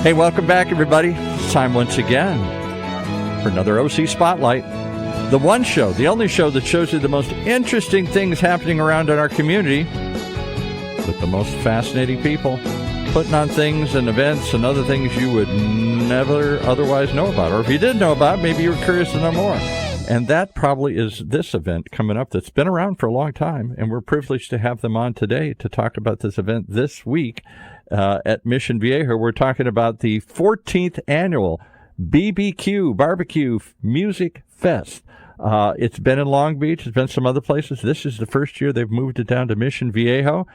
Hey, welcome back, everybody. It's time once again for another OC Spotlight. The one show, the only show that shows you the most interesting things happening around in our community with the most fascinating people, putting on things and events and other things you would never otherwise know about. Or if you did know about, maybe you were curious to know more. And that probably is this event coming up that's been around for a long time, and we're privileged to have them on today to talk about this event this week at Mission Viejo. We're talking about the 14th annual BBQ, Barbecue Music Fest. It's been in Long Beach. It's been some other places. This is the first year they've moved it down to Mission Viejo,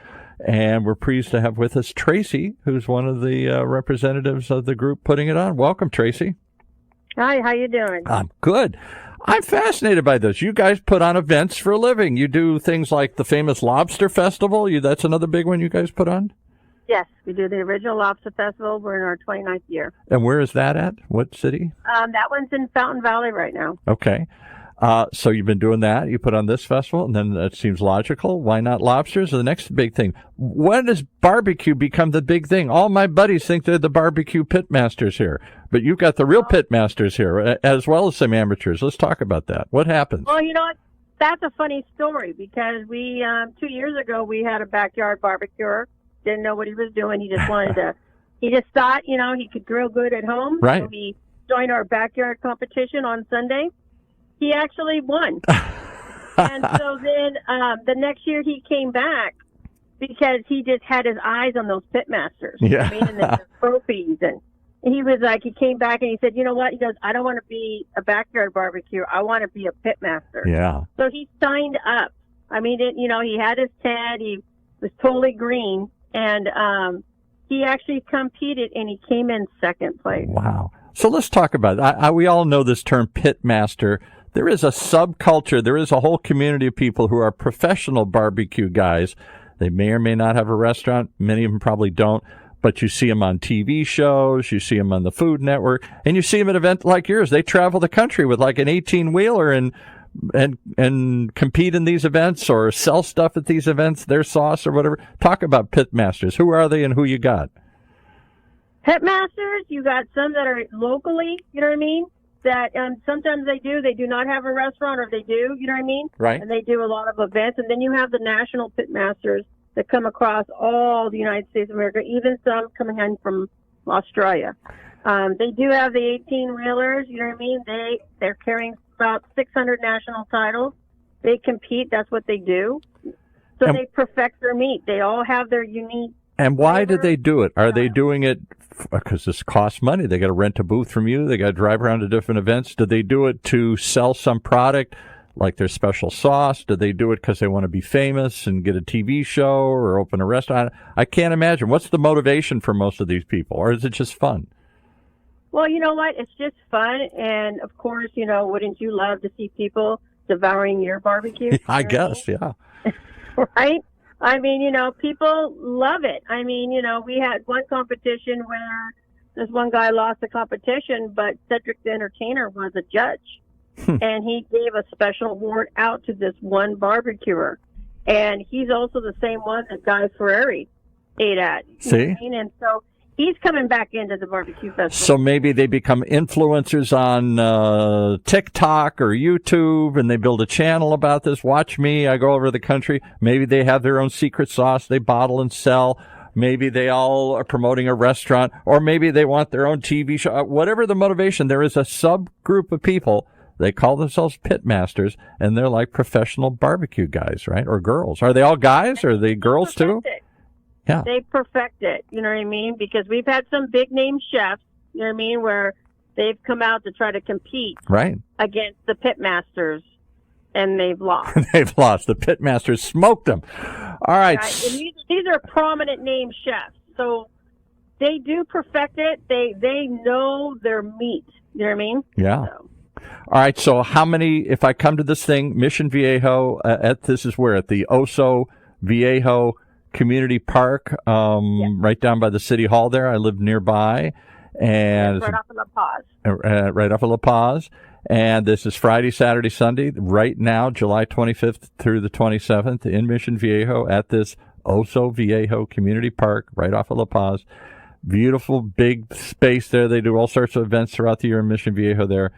and we're pleased to have with us Tracy, who's one of the representatives of the group putting it on. Welcome, Tracy. Hi, how you doing? I'm good. I'm fascinated by this. You guys put on events for a living. You do things like the famous Lobster Festival. That's another big one you guys put on? Yes, we do the original Lobster Festival. We're in our 29th year. And where is that at? What city? That one's in Fountain Valley right now. Okay. So you've been doing that. You put on this festival, and then it seems logical. Why not lobsters? Or the next big thing. When does barbecue become the big thing? All my buddies think they're the barbecue pit masters here, but you've got the real pit masters here, as well as some amateurs. Let's talk about that. What happens? Well, you know what? That's a funny story because we 2 years ago we had a backyard barbecuer. Didn't know what he was doing. He just wanted to. He just thought, he could grill good at home. Right. So he joined our backyard competition on Sunday. He actually won. And so then the next year he came back because he just had his eyes on those pitmasters. Yeah. And the trophies. And he was like, he came back and he said, you know what? He goes, I don't want to be a backyard barbecue. I want to be a pitmaster. Yeah. So he signed up. I mean, he had his tent. He was totally green. And he actually competed and he came in second place. Wow. So let's talk about it. We all know this term pitmaster. There is a subculture. There is a whole community of people who are professional barbecue guys. They may or may not have a restaurant. Many of them probably don't. But you see them on TV shows. You see them on the Food Network. And you see them at events like yours. They travel the country with like an 18-wheeler and compete in these events or sell stuff at these events, their sauce or whatever. Talk about pitmasters. Who are they and who you got? Pitmasters, you got some that are locally, you know what I mean? That sometimes they do not have a restaurant, or they do, you know what I mean? Right. And they do a lot of events. And then you have the national pitmasters that come across all the United States of America, even some coming in from Australia. They do have the 18-wheelers, you know what I mean? They're carrying about 600 national titles. They compete. That's what they do. So they perfect their meat. They all have their unique. And why do they do it? Are they doing it because this costs money? They got to rent a booth from you. They got to drive around to different events. Do they do it to sell some product like their special sauce? Do they do it because they want to be famous and get a TV show or open a restaurant? I can't imagine. What's the motivation for most of these people? Or is it just fun? Well, you know what? It's just fun. And, of course, wouldn't you love to see people devouring your barbecue? I guess, yeah. Right? I mean, people love it. I mean, we had one competition where this one guy lost the competition, but Cedric the Entertainer was a judge. And he gave a special award out to this one barbecuer. And he's also the same one that Guy Fieri ate at. See? And so he's coming back into the barbecue festival. So maybe they become influencers on TikTok or YouTube, and they build a channel about this. Watch me. I go over the country. Maybe they have their own secret sauce they bottle and sell. Maybe they all are promoting a restaurant, or maybe they want their own TV show. Whatever the motivation, there is a subgroup of people. They call themselves pitmasters, and they're like professional barbecue guys, right? Or girls. Are they all guys, or are they girls too? Yeah. They perfect it, you know what I mean? Because we've had some big name chefs, you know what I mean, where they've come out to try to compete against the pitmasters, and they've lost. They've lost. The pitmasters smoked them. All right. And these are prominent name chefs, so they do perfect it. They know their meat, you know what I mean? Yeah. So. All right. So how many, if I come to this thing, Mission Viejo, this is where? At the Oso Viejo Community Park, right down by the City Hall there. I live nearby. And right off of La Paz. Right off of La Paz. And this is Friday, Saturday, Sunday, right now, July 25th through the 27th in Mission Viejo at this Oso Viejo Community Park, right off of La Paz. Beautiful big space there. They do all sorts of events throughout the year in Mission Viejo there.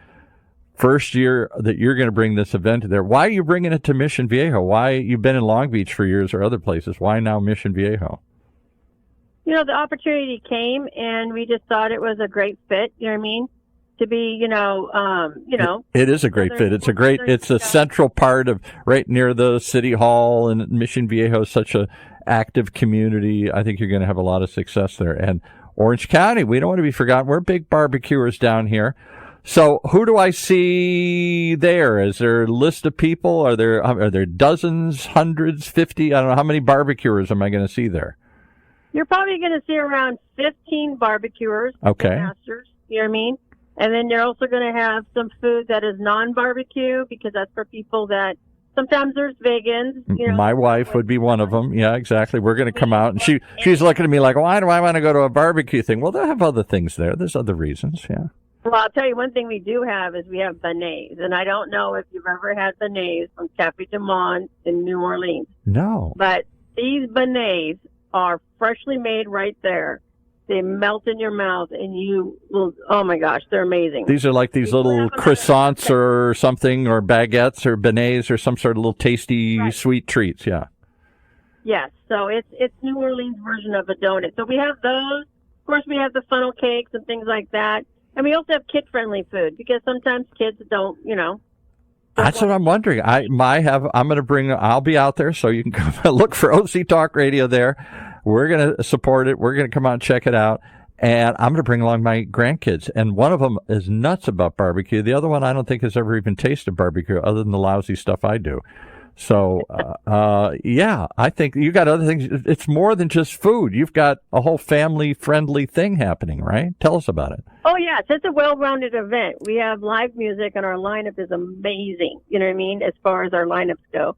First year that you're going to bring this event there. Why are you bringing it to Mission Viejo? Why? You've been in Long Beach for years or other places. Why now Mission Viejo? You know, the opportunity came, and we just thought it was a great fit. You know what I mean? To be, It is a great fit. It's a central part of right near the city hall, and Mission Viejo is such a active community. I think you're going to have a lot of success there. And Orange County, we don't want to be forgotten. We're big barbecuers down here. So who do I see there? Is there a list of people? Are there dozens, hundreds, 50? I don't know. How many barbecuers am I going to see there? You're probably going to see around 15 barbecuers. Okay. Masters, you know what I mean? And then you're also going to have some food that is non-barbecue, because that's for people that sometimes there's vegans. My wife would be one of them. Yeah, exactly. We're going to come out, and she's looking at me like, why do I want to go to a barbecue thing? Well, they'll have other things there. There's other reasons, yeah. Well, I'll tell you one thing we do have is we have beignets. And I don't know if you've ever had beignets from Cafe du Monde in New Orleans. No. But these beignets are freshly made right there. They melt in your mouth, and you will, oh my gosh, they're amazing. These are like these little croissants or something, or baguettes or beignets or some sort of little tasty, sweet treats, yeah. Yes, so it's New Orleans version of a donut. So we have those. Of course, we have the funnel cakes and things like that. And we also have kid-friendly food, because sometimes kids don't, That's what I'm wondering. I'll be out there, so you can come look for OC Talk Radio there. We're going to support it. We're going to come out and check it out. And I'm going to bring along my grandkids. And one of them is nuts about barbecue. The other one I don't think has ever even tasted barbecue other than the lousy stuff I do. So, I think you got other things. It's more than just food. You've got a whole family-friendly thing happening, right? Tell us about it. Oh, yes. It's a well-rounded event. We have live music, and our lineup is amazing, you know what I mean, as far as our lineups go.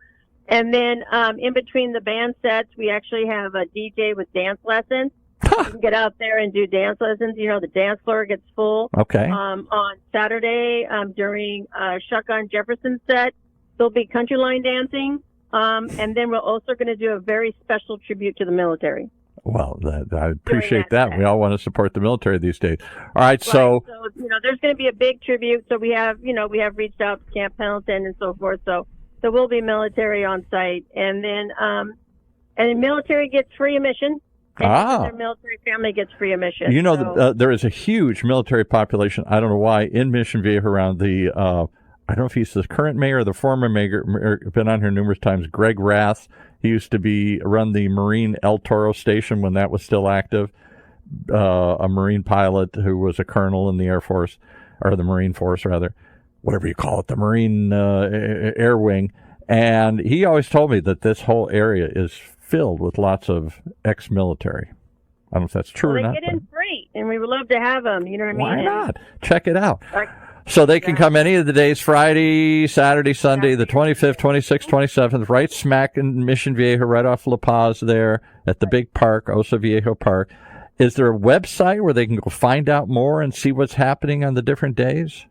And then in between the band sets, we actually have a DJ with dance lessons. You can get out there and do dance lessons. The dance floor gets full. Okay. On Saturday, during Shotgun Jefferson set, there'll be country line dancing. And then we're also going to do a very special tribute to the military. Well, I appreciate that. We all want to support the military these days. All right, so there's going to be a big tribute. So we have reached out to Camp Pendleton and so forth. So there will be military on site, and then the military gets free admission. And their military family gets free admission. There is a huge military population. I don't know why in Mission Viejo around the. I don't know if he's the current mayor or the former mayor. Been on here numerous times. Greg Rath. He used to run the Marine El Toro station when that was still active. A Marine pilot who was a colonel in the Air Force, or the Marine Force rather, whatever you call it, the Marine Air Wing. And he always told me that this whole area is filled with lots of ex-military. I don't know if that's true or not. They get in free, and we would love to have them. You know what I mean? Why not? Check it out. So they can come any of the days, Friday, Saturday, Sunday, the 25th, 26th, 27th, right smack in Mission Viejo, right off La Paz there at the big park, Osa Viejo Park. Is there a website where they can go find out more and see what's happening on the different days?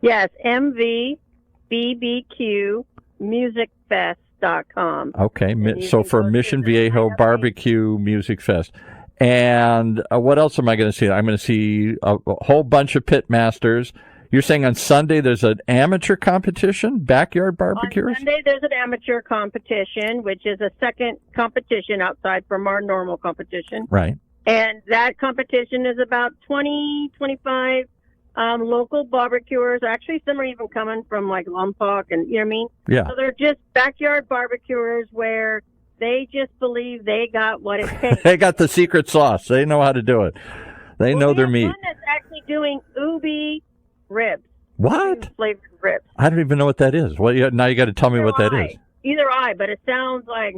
Yes, MVBBQMusicFest.com. Okay, so for Mission Viejo Barbecue Music Fest. And what else am I going to see? I'm going to see a whole bunch of pit masters. You're saying on Sunday there's an amateur competition, backyard barbecuers? On Sunday there's an amateur competition, which is a second competition outside from our normal competition. Right. And that competition is about 20, 25 local barbecuers. Actually, some are even coming from like Lompoc, and you know what I mean? Yeah. So they're just backyard barbecuers where they just believe they got what it takes. They got the secret sauce. They know how to do it. They know their meat. One that's actually doing ubi ribs. What? Flavored ribs. I don't even know what that is. Well, now you got to tell me what that is. Either I, but it sounds like,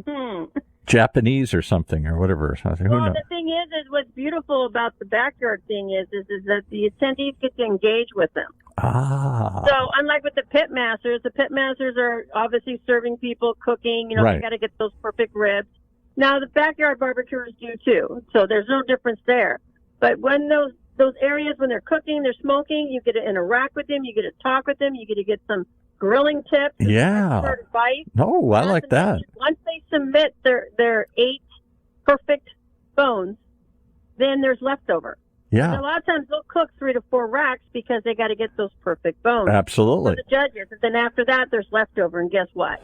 Japanese or something or whatever. Who knows? The thing is what's beautiful about the backyard thing is that the attendees get to engage with them. So unlike with the pit masters are obviously serving people, cooking, right. They got to get those perfect ribs. Now the backyard barbecuers do too, so there's no difference there. But when those areas, when they're cooking, they're smoking, you get to interact with them, you get to talk with them, you get to get some grilling tips. Yeah. Advice. No, I like that. Once they submit their 8 perfect bones, then there's leftover. Yeah. And a lot of times they'll cook 3 to 4 racks because they got to get those perfect bones. Absolutely. For the judges. And then after that, there's leftover. And guess what?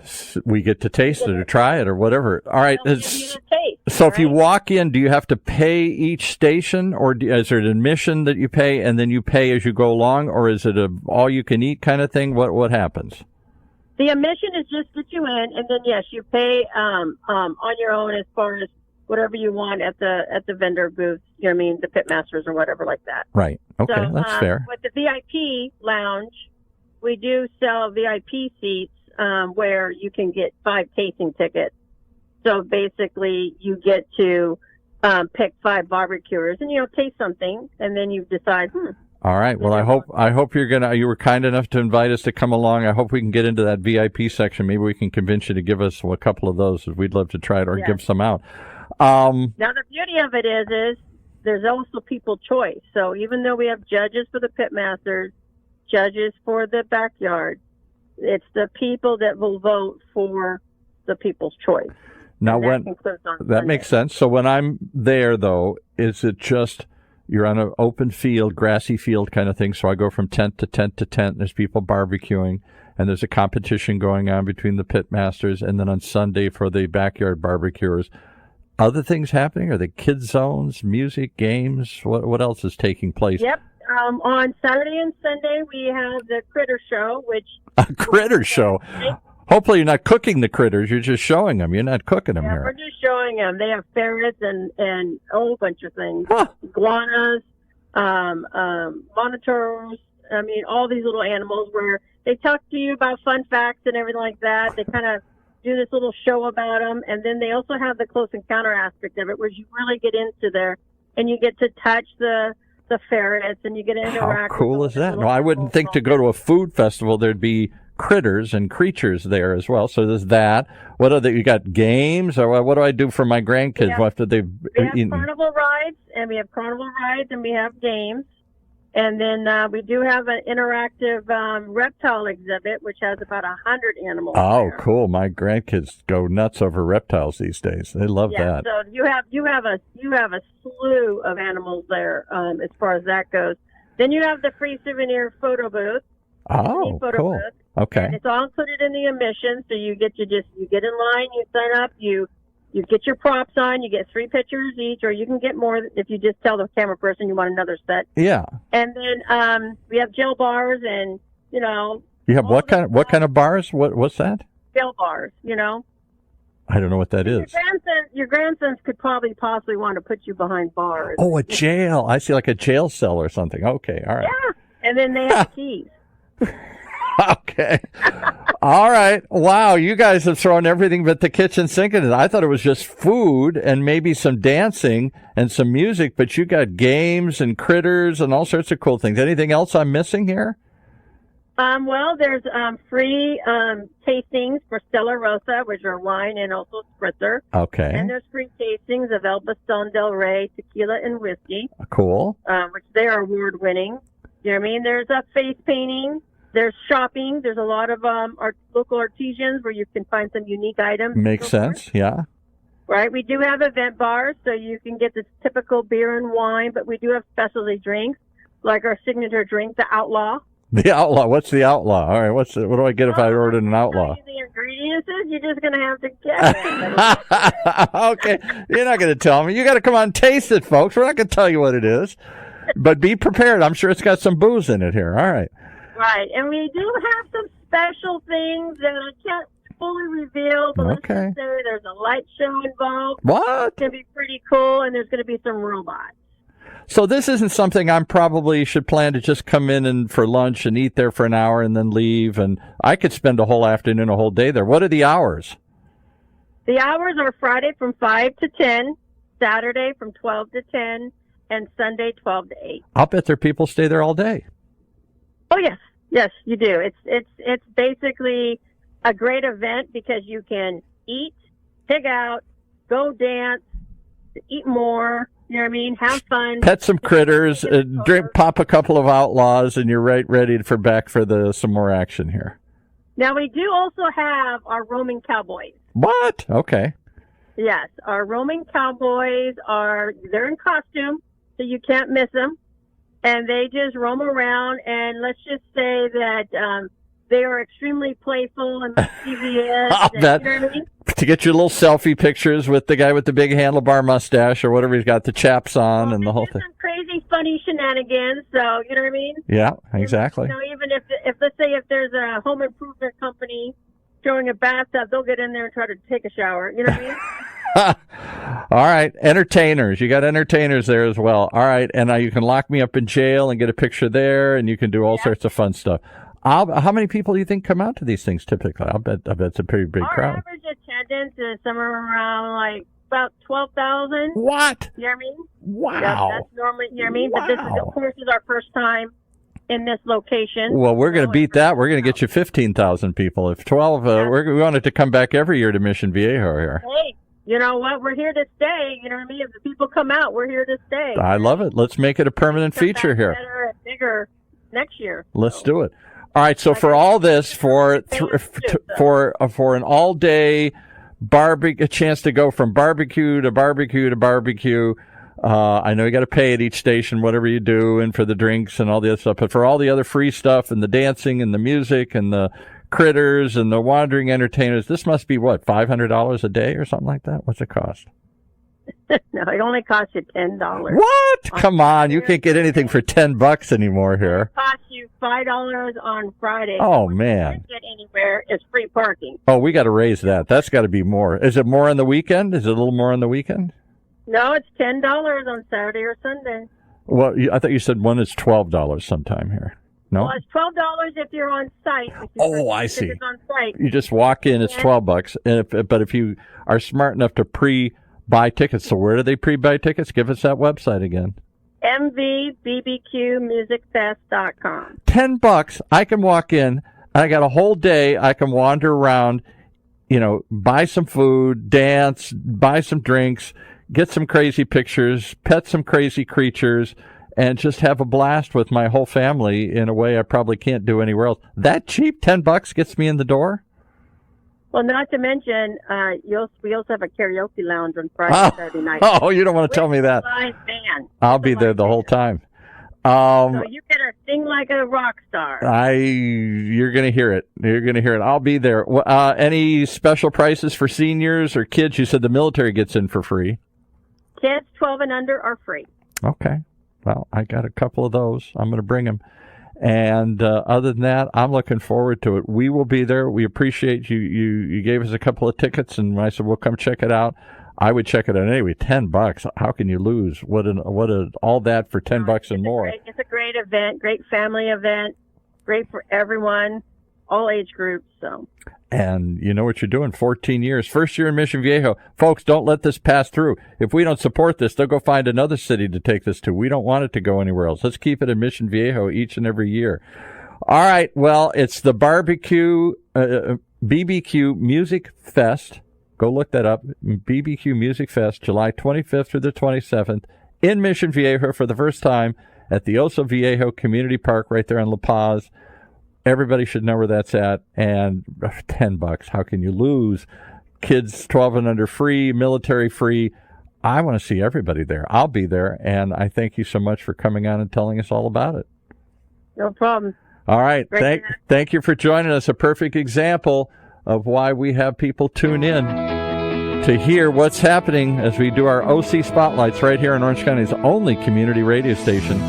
We get to taste it or try it or whatever. All right. They'll give you the taste, So if right? you walk in, do you have to pay each station, or is there an admission that you pay and then you pay as you go along, or is it a all-you-can-eat kind of thing? What happens? The admission is just get you in, and then yes, you pay on your own as far as whatever you want at the vendor booth. You know what I mean, the pitmasters or whatever like that. Right. Okay, So, that's fair. With the VIP lounge, we do sell VIP seats where you can get 5 tasting tickets. So basically, you get to pick 5 barbecuers and taste something, and then you decide. All right. Well, I hope you were kind enough to invite us to come along. I hope we can get into that VIP section. Maybe we can convince you to give us a couple of those. We'd love to try it or give some out. Now the beauty of it is there's also people choice. So even though we have judges for the pitmasters, judges for the backyard, it's the people that will vote for the people's choice. Now, that makes sense. So when I'm there, though, is it just you're on an open field, grassy field kind of thing? So I go from tent to tent to tent. And there's people barbecuing, and there's a competition going on between the pitmasters, and then on Sunday for the backyard barbecuers. Other things happening? Are there kids zones, music, games? What else is taking place? Yep. On Saturday and Sunday, we have the Critter Show, which... A critter show? Hopefully you're not cooking the critters. You're just showing them. You're not cooking them here. We're just showing them. They have ferrets and a whole bunch of things. Huh. Iguanas, monitors. I mean, all these little animals where they talk to you about fun facts and everything like that. They kind of do this little show about them. And then they also have the close encounter aspect of it, where you really get into there and you get to touch the ferrets and you get to interact. How cool is that? No, I wouldn't think to go to a food festival there'd be critters and creatures there as well. So there's that. What other? You got games, or what do I do for my grandkids after they've eaten? We have carnival rides, and we have games. And then we do have an interactive reptile exhibit, which has about 100 animals. Oh, there. cool! My grandkids go nuts over reptiles these days. They love that. So you have a slew of animals there as far as that goes. Then you have the free souvenir photo booth. Oh, cool. Booth. Okay. And it's all included in the admission, so you get in line, you sign up, you get your props on, you get 3 pictures each, or you can get more if you just tell the camera person you want another set. Yeah. And then we have jail bars, and you have what kind of bars? What's that? Jail bars. I don't know what that is. Your grandsons could possibly want to put you behind bars. Oh, a jail. I see, like a jail cell or something. Okay, all right. Yeah, and then they have keys. Okay. All right. Wow, you guys have thrown everything but the kitchen sink in it. I thought it was just food and maybe some dancing and some music, but you got games and critters and all sorts of cool things. Anything else I'm missing here? Well, there's free tastings for Stella Rosa, which are wine and also spritzer. Okay. And there's free tastings of El Bastón del Rey tequila and whiskey. Cool. Which they are award-winning. You know what I mean? There's a face painting. There's shopping. There's a lot of local artisans where you can find some unique items. Makes sense, yeah. Right. We do have event bars, so you can get the typical beer and wine, but we do have specialty drinks, like our signature drink, the Outlaw. The Outlaw. What's the Outlaw? All right. What do I get if I ordered an Outlaw? The ingredients is you're just going to have to guess it. Okay. You're not going to tell me. You got to come on and taste it, folks. We're not going to tell you what it is. But be prepared. I'm sure it's got some booze in it here. All right. Right. And we do have some special things that I can't fully reveal, but let's just say there's a light show involved. What? It's going to be pretty cool, and there's going to be some robots. So this isn't something I probably should plan to just come in and for lunch and eat there for an hour and then leave. And I could spend a whole afternoon, a whole day there. What are the hours? The hours are Friday from 5 to 10, Saturday from 12 to 10, and Sunday 12 to 8. I'll bet there people stay there all day. Oh, yes. Yes, you do. It's basically a great event because you can eat, pig out, go dance, eat more. You know what I mean? Have fun. Pet some critters, drink, pop a couple of Outlaws, and you're ready for some more action here. Now, we do also have our roaming cowboys. What? Okay. Yes, our roaming cowboys they're in costume. so you can't miss them. And they just roam around, and let's just say that they are extremely playful and mischievous. You know what I mean? To get your little selfie pictures with the guy with the big handlebar mustache or whatever he's got the chaps on and the whole thing. Some crazy, funny shenanigans. So you know what I mean? Yeah, exactly. Even if let's say if there's a home improvement company showing a bathtub, they'll get in there and try to take a shower. You know what I mean? All right, entertainers. You got entertainers there as well. All right, and you can lock me up in jail and get a picture there, and you can do all sorts of fun stuff. How many people do you think come out to these things typically? I bet it's a pretty big crowd. Our average attendance is somewhere around about 12,000. What? You know what I mean? Wow. Yeah, that's normally, you know what I mean? Wow. But this is, of course, is our first time in this location. Well, we're going to beat that. We're going to get you 15,000 people. If 12, we want it to come back every year to Mission Viejo here. Hey, you know what? We're here to stay. You know what I mean? If the people come out, we're here to stay. I love it. Let's make it a permanent feature here. Better and bigger next year. Let's do it. All right. So for all this, for an all-day barbecue, a chance to go from barbecue to barbecue to barbecue. I know you got to pay at each station, whatever you do, and for the drinks and all the other stuff. But for all the other free stuff and the dancing and the music and the critters and the wandering entertainers, this must be what, $500 a day or something like that? What's it cost? No, it only costs you $10. What? Come on, you can't get anything for $10 anymore here. It costs you $5 on Friday. Oh man! You can't get anywhere. It's free parking. Oh, we got to raise that. That's got to be more. Is it more on the weekend? Is it a little more on the weekend? No, it's $10 on Saturday or Sunday. Well, I thought you said one is $12 sometime here. No? Well, it's $12 if you're on site. Oh, I see. On site. You just walk in, it's $12. But if you are smart enough to pre-buy tickets, so where do they pre-buy tickets? Give us that website again. mvbbqmusicfest.com. $10, I can walk in, I got a whole day, I can wander around, buy some food, dance, buy some drinks, get some crazy pictures, pet some crazy creatures, and just have a blast with my whole family in a way I probably can't do anywhere else. That cheap, $10 gets me in the door? Well, not to mention, we also have a karaoke lounge on Friday and Saturday night. Oh, you don't want to tell me that. Live band. I'll be there the whole time. So you better sing like a rock star. You're going to hear it. You're going to hear it. I'll be there. Any special prices for seniors or kids? You said the military gets in for free. Kids 12 and under are free. Okay. Well, I got a couple of those. I'm going to bring them. And other than that, I'm looking forward to it. We will be there. We appreciate you. You gave us a couple of tickets, and I said, we'll come check it out. I would check it out anyway. $10. How can you lose? All that for $10 and more? It's a great event, great family event, great for everyone, all age groups. So. And you know what you're doing. 14 years. First year in Mission Viejo. Folks, don't let this pass through. If we don't support this, they'll go find another city to take this to. We don't want it to go anywhere else. Let's keep it in Mission Viejo each and every year. All right. Well, it's the BBQ Music Fest. Go look that up. BBQ Music Fest, July 25th through the 27th in Mission Viejo for the first time at the Oso Viejo Community Park right there in La Paz. Everybody should know where that's at. And $10, how can you lose? Kids 12 and under free, military free. I want to see everybody there. I'll be there. And I thank you so much for coming on and telling us all about it. No problem. All right. Thank you for joining us. A perfect example of why we have people tune in to hear what's happening as we do our OC Spotlights right here in Orange County's only community radio station.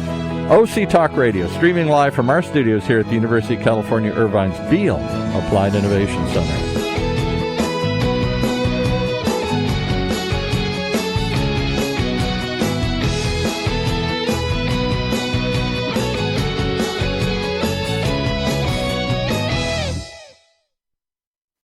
OC Talk Radio, streaming live from our studios here at the University of California, Irvine's Beale Applied Innovation Center.